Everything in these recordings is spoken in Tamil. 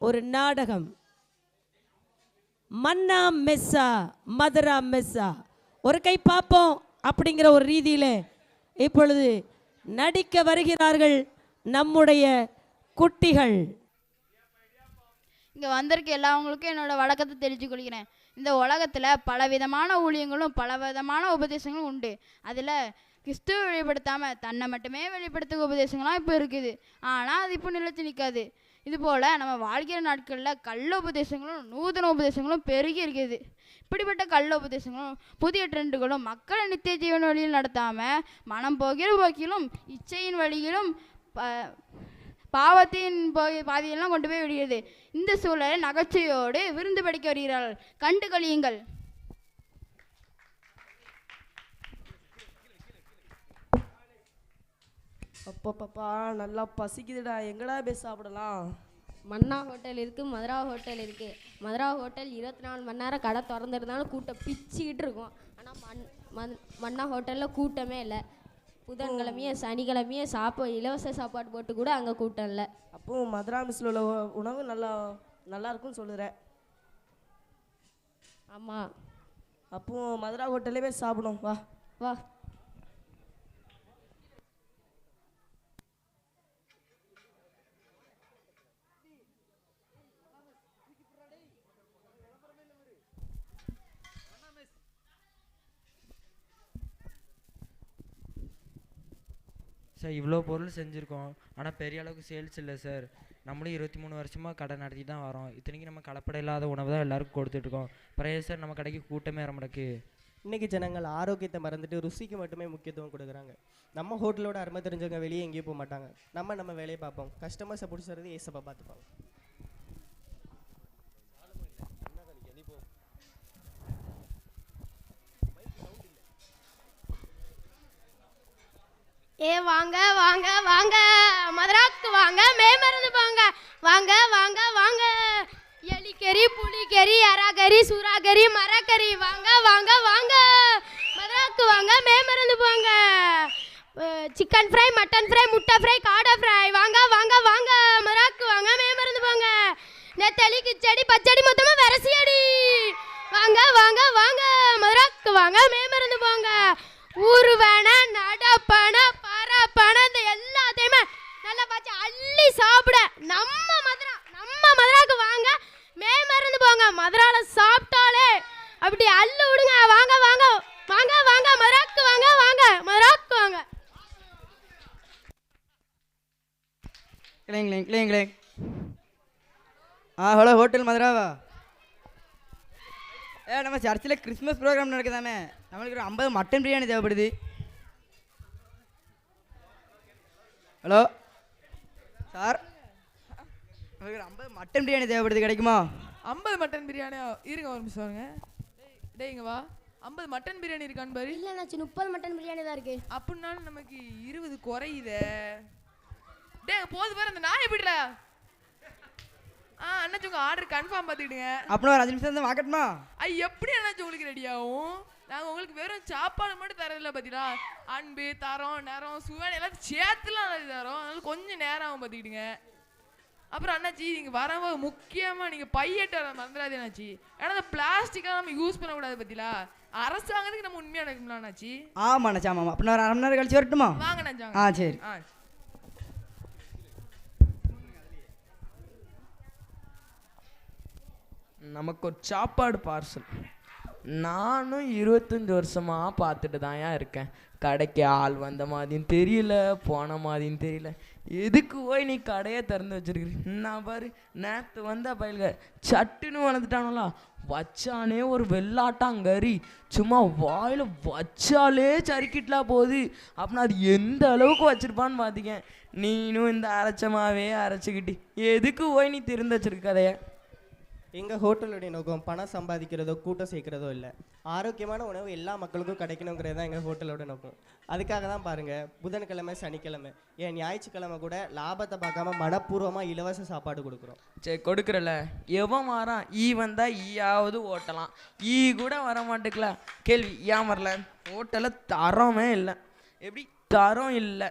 ஒரு நாடகம் மன்னா மெஸ்ஸா மதுரா மெஸ்ஸா ஒரு கை பார்ப்போம் அப்படிங்கிற ஒரு ரீதியில் இப்பொழுது நடிக்க வருகிறார்கள் நம்முடைய குட்டிகள். இங்கே வந்திருக்க எல்லாவங்களுக்கும் என்னோட வழக்கத்தை தெரிஞ்சு கொள்கிறேன். இந்த உலகத்தில் பலவிதமான ஊழியங்களும் பலவிதமான உபதேசங்களும் உண்டு. அதில் கிறிஸ்துவ வெளிப்படுத்தாமல் தன்னை மட்டுமே வெளிப்படுத்துகிற உபதேசங்கள்லாம் இப்போ இருக்குது. ஆனால் அது இப்போ நிலைத்து நிற்காது. இதுபோல் நம்ம வாழ்கிற நாட்களில் கள்ள உபதேசங்களும் நூதன உபதேசங்களும் பெருகி இருக்குது. இப்படிப்பட்ட கள்ள உபதேசங்களும் புதிய ட்ரெண்டுகளும் மக்களை நித்திய ஜீவன வழியில் நடத்தாமல் மனம் போகிற போக்கிலும் இச்சையின் வழியிலும் பாவத்தின் பாதையெல்லாம் கொண்டு போய் விடுகிறது. இந்த சூழலை நகைச்சுவையோடு விருந்து படிக்க வருகிறார்கள். கண்டு கழியுங்கள். அப்பப்பா நல்லா பசிக்குதுடா, எங்கடா போய் சாப்பிடலாம்? மன்னா ஹோட்டல் இருக்குது, மதுரா ஹோட்டல் இருக்குது. மதுரா ஹோட்டல் 24 மணி நேரம் கடை திறந்துருந்தாலும் கூட்டம் பிச்சுக்கிட்டு இருக்கும். ஆனால் மன்னா ஹோட்டலில் கூட்டமே இல்லை. புதன்கிழமையும் சனிக்கிழமையும் இலவச சாப்பாடு போட்டு கூட அங்கே கூட்டம் இல்லை. அப்போ மதுரா மிஸ்ஸில் உள்ள உணவு நல்லா இருக்குன்னு சொல்லுறேன். ஆமாம், அப்போ மதுரா ஹோட்டலே போய் சாப்பிடும். வா வா. சார் இவ்வளோ பொருள் செஞ்சுருக்கோம், ஆனால் பெரிய அளவுக்கு சேல்ஸ் இல்லை சார். நம்மளும் 23 வருஷமாக கடை நடத்தி தான் வரோம். இத்தனைக்கும் நம்ம கலப்படம் இல்லாத உணவு தான் எல்லாருக்கும் கொடுத்துட்ருக்கோம். அப்புறம் சார் நம்ம கடைக்கு கூட்டமே வர மாட்டேக்கு. இன்றைக்கி ஜனங்கள் ஆரோக்கியத்தை மறந்துட்டு ருசிக்கு மட்டுமே முக்கியத்துவம் கொடுக்குறாங்க. நம்ம ஹோட்டலோட அருமை தெரிஞ்சவங்க வெளியே எங்கேயும் போக மாட்டாங்க. நம்ம வேலையை பார்ப்போம். கஸ்டமர்ஸை பிடிச்சது ஏசப்பா பார்த்துப்பாங்க. ஏ வாங்க வாங்க வாங்க, மதுராக்கு வாங்க, மேமருந்து போங்க. வாங்க வாங்க வாங்க, எலிக்கறி புளிக்கறி அராக்கறி சூறாக்கறி மரக்கறி. வாங்க வாங்க வாங்க, மதுராக்கு வாங்க, மேமருந்து போங்க. சிக்கன் ஃப்ரை, மட்டன் ஃப்ரை, முட்டை ஃப்ரை, காடை ஃப்ரை. வாங்க வாங்க வாங்க, மதுராக்கு வாங்க, மேமருந்து போங்க. நெத்தலி கிச்சடி பச்சடி மொத்தமாக விரசியடி. வாங்க வாங்க வாங்க, மதுராக்கு வாங்க, மேமருந்து போங்க. ஊரு வேணா நடப்பண பரப்பண இந்த எல்லாத்தையுமே நல்லா பார்த்து அள்ளி சாப்பிட நம்ம மதுராக்கு வாங்க, மேமருந்து போங்க. மதுரால சாப்பிட்டாலே அப்படி அள்ளு விடுங்க. வாங்க வாங்க வாங்க வாங்க, மதுராக்கு வாங்க, வாங்க மதுராக்கு வாங்க. ஹலோ, ஹோட்டல் மதுராவா? நம்ம சர்ச்சில் கிறிஸ்மஸ் ப்ரோக்ராம் நடக்குதாமே, நம்மளுக்கு ஒரு 50 மட்டன் பிரியாணி தேவைப்படுது. ஹலோ சார், நம்மளுக்கு ஒரு 50 மட்டன் பிரியாணி தேவைப்படுது, கிடைக்குமா? 50 மட்டன் பிரியாணியா? இருங்க ஒரு நிமிஷம் வாங்க. டேங்க வா, 50 மட்டன் பிரியாணி இருக்கான்னு பாரு. இல்லை அண்ணாச்சி, 30 மட்டன் பிரியாணி தான் இருக்கு. அப்படின்னாலும் நமக்கு 20 குறையுதே. டேங்க போது பாரு, அந்த நாய் எப்படிடா? அண்ணாச்சி உங்க ஆர்டர் கன்ஃபார்ம் பார்த்துக்கிடுங்க. அப்படின்னா ஒரு 5 நிமிஷம் தான் வாக்கட்டுமா? எப்படி அண்ணாச்சி உங்களுக்கு ரெடி ஆகும்? நாங்கள் உங்களுக்கு வெறும் சாப்பாடு மட்டும் தரதில்ல பார்த்தீங்களா, அன்பு தரோம், நேரம் சுவை எல்லாத்தையும் சேர்த்துலாம் தரோம். அதனால கொஞ்சம் நேரம் ஆகும் பார்த்துக்கிடுங்க. அப்புறம் அண்ணாச்சி நீங்கள் வரவங்க முக்கியமாக நீங்கள் பையட்ட மறந்துடாதே அண்ணாச்சி. ஏன்னா அந்த பிளாஸ்டிக்காக நம்ம யூஸ் பண்ணக்கூடாது பார்த்தீங்களா. அரசாங்கத்துக்கு நம்ம உண்மையாக நடக்கும்ல அண்ணாச்சி. ஆமாம் அண்ணாச்சி, ஆமாம். அப்படின்னா ஒரு 1/2 மணி நேரம் கழிச்சு வரட்டுமா? வாங்க அண்ணாச்சி. சரி. நமக்கு ஒரு சாப்பாடு பார்சல். நானும் 25 வருஷமாக பார்த்துட்டு தான் இருக்கேன். கடைக்கு ஆள் வந்த மாதிரியும் தெரியல, போன மாதிரியும் தெரியல. எதுக்கு போய் நீ கடையை திறந்து வச்சிருக்கிறீ? நான் பாரு, நேற்று வந்த பயில்க சட்டுன்னு வளர்ந்துட்டானுங்களா, வச்சானே ஒரு வெள்ளாட்டாங்கறி சும்மா வாயில் வச்சாலே சறுக்கிட்டலாம் போகுது. அப்படின்னா அது எந்த அளவுக்கு வச்சுருப்பான்னு பார்த்திக்க. நீனும் இந்த அரைச்சமாவே அரைச்சிக்கிட்டு எதுக்கு போய் நீ திறந்து வச்சிருக்க கதையை? எங்கள் ஹோட்டலுடைய நோக்கம் பணம் சம்பாதிக்கிறதோ கூட்டம் சேர்க்கிறதோ இல்லை. ஆரோக்கியமான உணவு எல்லா மக்களுக்கும் கிடைக்கணுங்கிறது தான் எங்கள் ஹோட்டலோட நோக்கம். அதுக்காக தான் பாருங்கள், புதன்கிழமை சனிக்கிழமை ஏன் ஞாயிற்றுக்கிழமை கூட லாபத்தை பார்க்காம மனப்பூர்வமாக இலவச சாப்பாடு கொடுக்குறோம். சரி கொடுக்குறல, எவன் வரான்? வந்தால் ஈயாவது ஓட்டலாம், கூட வர மாட்டேக்கலாம். கேள்வி ஏன் வரல? ஹோட்டலில் தரமே இல்லை. எப்படி தரம் இல்லை?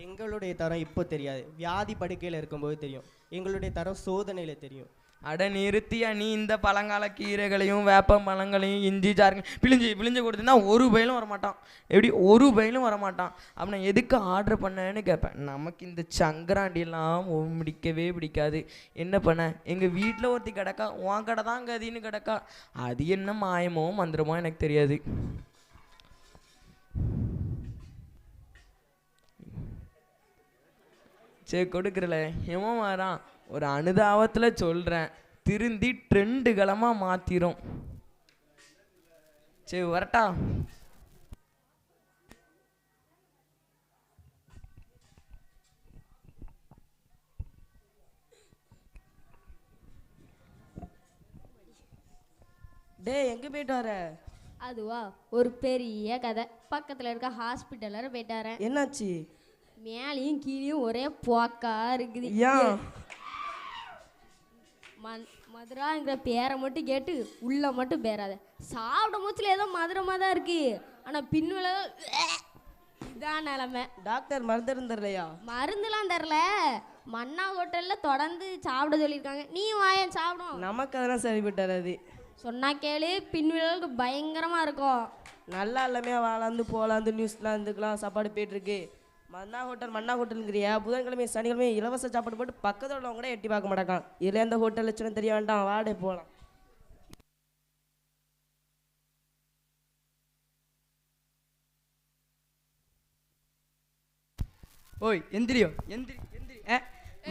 எங்களுடைய தரம் இப்போ தெரியாது, வியாதி படுக்கையில் இருக்கும்போது தெரியும். எங்களுடைய தரம் சோதனையில் தெரியும். அட நிறுத்தியா, நீ இந்த பழங்கால கீரைகளையும் வேப்ப பழங்களையும் இஞ்சி சாருங்க பிழிஞ்சு கொடுத்தீங்கன்னா ஒரு பயிலும் வரமாட்டான். எப்படி ஒரு பயிலும் வரமாட்டான். அப்போ நான் எதுக்கு ஆர்டர் பண்ணேன்னு கேட்பேன். நமக்கு இந்த சங்கராண்டியெல்லாம் பிடிக்காது. என்ன பண்ண, எங்கள் வீட்டில் ஒருத்தி கிடக்கா, உன் கடை தான் கதின்னு கிடக்கா. அது என்ன மாயமோ மந்திரமோ எனக்கு தெரியாது. சரி கொடுக்குறல எவன் வரான், ஒரு அனுதாபத்தில் சொல்கிறேன், திருந்தி ட்ரெண்டுகளமாக மாற்றிரும். சரி வரட்டா. டேய் எங்கே போயிட்டு வர? அதுவா ஒரு பெரிய கதை. பக்கத்தில் இருக்க ஹாஸ்பிட்டலில் போயிட்டு வரேன். என்னாச்சு? மேலேயும் கீழேயும் ஒரே போக்கா இருக்குது. ஏன்? மதுராங்கிற பேரை மட்டும் கேட்டு உள்ள மட்டும் பேராத. சாப்பிட மூச்சில் ஏதோ மதுரமாக தான் இருக்கு, ஆனால் பின்னுல இதான் நிலமை. டாக்டர் மருந்து இருந்துடலையா? மருந்துலாம் தரல. மன்னா ஹோட்டலில் தொடர்ந்து சாப்பிட சொல்லியிருக்காங்க. நீ வாயன் சாப்பிடும். நமக்கு அதெல்லாம் சரிப்பட்டு வராது. சொன்னா கேளு, பின்விளைவுக்கு பயங்கரமாக இருக்கும். நல்லா எல்லாமே வாழாந்து போலாந்து நியூஸ்லாம் இருந்துக்கலாம் சாப்பாடு போயிட்டுருக்கு. மன்னா ஹோட்டலுங்கிறியா? புதன்கிழமை சனிக்கிழமை இலவச சாப்பாடு போட்டு பக்கத்தில் உள்ளவங்க கூட எட்டி பார்க்க மாட்டாங்க. இதில் எந்த ஹோட்டல் வச்சுன்னு தெரிய வேண்டாம், வாடகை போகலாம். ஓய் எந்திரியோ எந்திரி.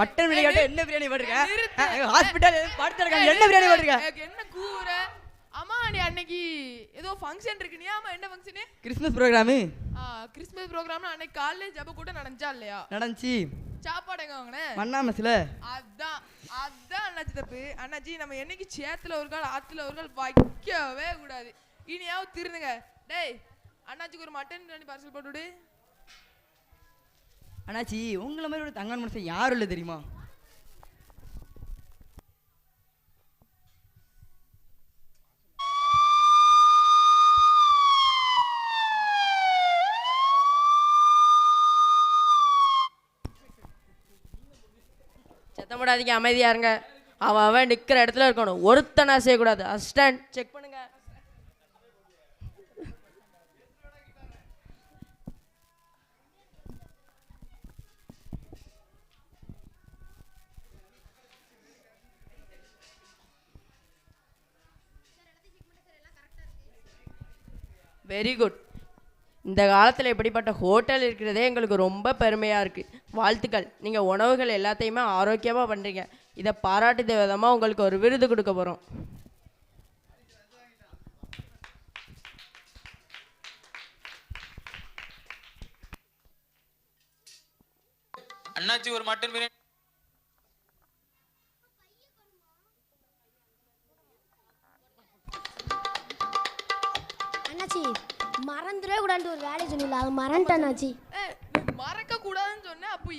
மட்டன் பிரியாணி என்ன பிரியாணி போட்டிருக்க? ஹாஸ்பிட்டல் படுத்துருக்காங்க, என்ன பிரியாணி போட்டிருக்க? என்ன கூற? அம்மா நீ அன்னைக்கு ஏதோ ஃபங்க்ஷன் இருக்கு, நீ ஆமா என்ன ஃபங்க்ஷனு? Christmas programme. கிறிஸ்மஸ் ப்ரோக்ராம்னா அன்னைக்கு காலையில ஜப கூட நடந்துச்சா இல்லையா? நடந்துச்சு. சாப்பாடு எங்க வாங்கினே? மன்னா மெஸ்ல. அதான் அண்ணாச்சி தப்பு. அண்ணாச்சி நம்ம என்னைக்கு சேத்துல ஒரு கால் ஆத்துல ஒரு கால் வைக்கவே கூடாது. இனியாவது திருந்துங்க. டேய் அண்ணாச்சிக்கு ஒரு மட்டன் பிரியாணி பார்சல் போட்டு விடு. அண்ணாச்சி உங்களை மாதிரி ஒரு தங்கான மனுஷன் யாரும் இல்லை தெரியுமா? சத்தம் போடாதீங்க, அமைதியா இருங்க. அவன் நிக்கிற இடத்துல இருக்கணும், ஒருத்தனா செய்யக்கூடாது. அசிஸ்டன்ட் செக் பண்ணுங்க. Very good. இந்த காலத்தில் இப்படிப்பட்ட ஹோட்டல் இருக்கிறதே எங்களுக்கு ரொம்ப பெருமையாக இருக்குது. வாழ்த்துக்கள். நீங்கள் உணவுகள் எல்லாத்தையுமே ஆரோக்கியமாக பண்ணுறீங்க. இதை பாராட்டு விதமாக உங்களுக்கு ஒரு விருது கொடுக்க போகிறோம். அண்ணாச்சி ஒரு மட்டன் பிரியாணி. அண்ணாச்சி மறந்துடவே கூடாது ஒரு வேலையை சொன்னீங்களா, அது மறந்துட்டேன் அண்ணாச்சி. மறக்க கூடாதுன்னு சொன்னேன். அப்போ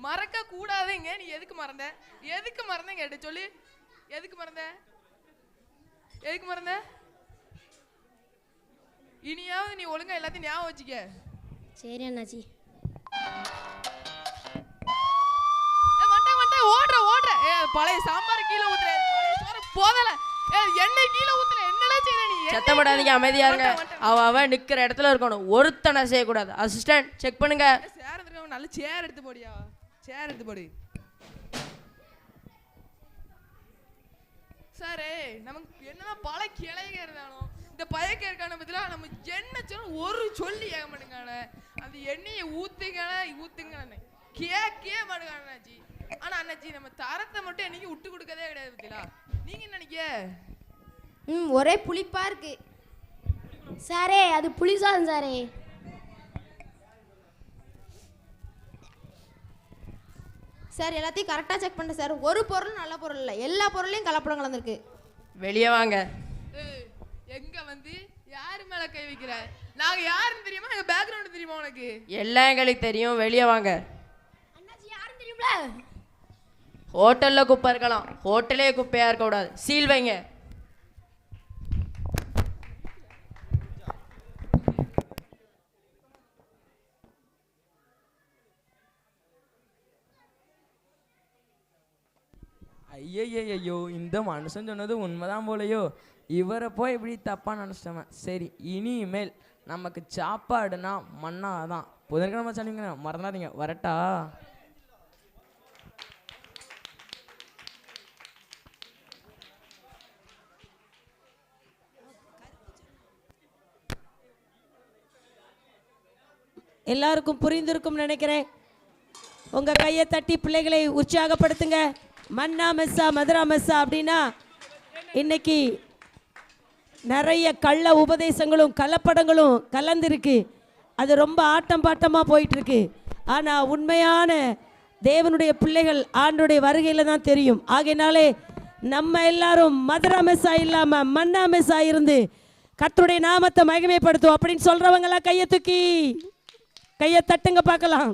மறக்க கூடாதுங்க. நீ எதுக்கு மறந்த? எதுக்கு மறந்த கேட்ட சொல்லி. எதுக்கு மறந்த? இனியாவது நீ ஒழுங்கா எல்லாத்தையும் ஞாபகம் வச்சுக்க. சரி அண்ணாச்சி. ஓடுற பழைய சாம்பார் கீழே ஊத்துற, பழைய சோறு போதல, எண்ணெய் கீழே ஊத்துற, என்னடா செய்யற நீ? சத்தம் போடாதீங்க, அமைதியா இருங்க. அவன் நிக்கிற இடத்துல இருக்கணும், ஒருத்தனை செய்யக்கூடாது. அசிஸ்டன்ட் செக் பண்ணுங்க. சேர் எடுத்துக்க, நல்ல சேர் எடுத்து போடியா. சேர் எடுத்து போடு. சாரே நமக்கு என்னதான் பல கிளைங்க இருந்தாலும் இந்த பயக்க இருக்கான பத்தில நம்ம என்ன சொன்ன ஒரு சொல்லி ஏக மாட்டேங்கான. அந்த எண்ணெயை ஊத்துங்க கேக்கே மாட்டேங்கானாச்சி. ஆனா அண்ணாச்சி நம்ம தரத்தை மட்டும் என்னைக்கு விட்டு கொடுக்கதே கிடையாது பத்திலா. நீங்க என்ன நினைக்க? ஒரே புளிப்பா இருக்கு சாரே. அது புளிசாதம் சாரே. சார் எல்லாத்தையும் கரெக்டாக செக் பண்ணுறேன் சார். ஒரு பொருள் நல்ல பொருள் இல்லை, எல்லா பொருளையும் கலப்படம் கலந்துருக்கு. வெளியே வாங்க. எங்க வந்து யாரு மேல கை வைக்கிற? நாங்க யாருன்னு தெரியுமா? எங்க பேக்ரவுண்ட் தெரியுமா உனக்கு? எல்லாம் எங்களுக்கு தெரியும், வெளியே வாங்க. அண்ணாச்சி யாருன்னு தெரியும்ல? ஹோட்டல்ல குப்பை இருக்கலாம், ஹோட்டலே குப்பையா இருக்க கூடாது. சீல் வைங்க. ஐயோ இந்த மனுஷன் சொன்னது உண்மைதான் போலையோ. இவரை போய் இப்படி தப்பாக நினச்சிட்டவன். சரி, இனிமேல் நமக்கு சாப்பாடுனா மண்ணா தான். புதன்கிழமை சனிங்க மறந்துடாதீங்க. வரட்டா? எல்லாருக்கும் புரிந்திருக்கும் நினைக்கிறேன். உங்க கையை தட்டி பிள்ளைகளை உற்சாகப்படுத்துங்க. மன்னா மெஸ்ஸா மதுரா மெஸ்ஸா அப்படின்னா இன்னைக்கு நிறைய கள்ள உபதேசங்களும் கலப்படங்களும் கலந்துருக்கு. அது ரொம்ப ஆட்டம் பாட்டமாக போயிட்டுருக்கு. ஆனால் உண்மையான தேவனுடைய பிள்ளைகள் ஆண்டுடைய வருகையில் தான் தெரியும். ஆகையினாலே நம்ம எல்லாரும் மதுரா மெஸ்ஸா இல்லாமல் மன்னா மெஸ்ஸா இருந்து கர்த்தருடைய நாமத்தை மகிமைப்படுத்தும் அப்படின்னு சொல்கிறவங்களாம் கையை தூக்கி கையை தட்டுங்க பார்க்கலாம்.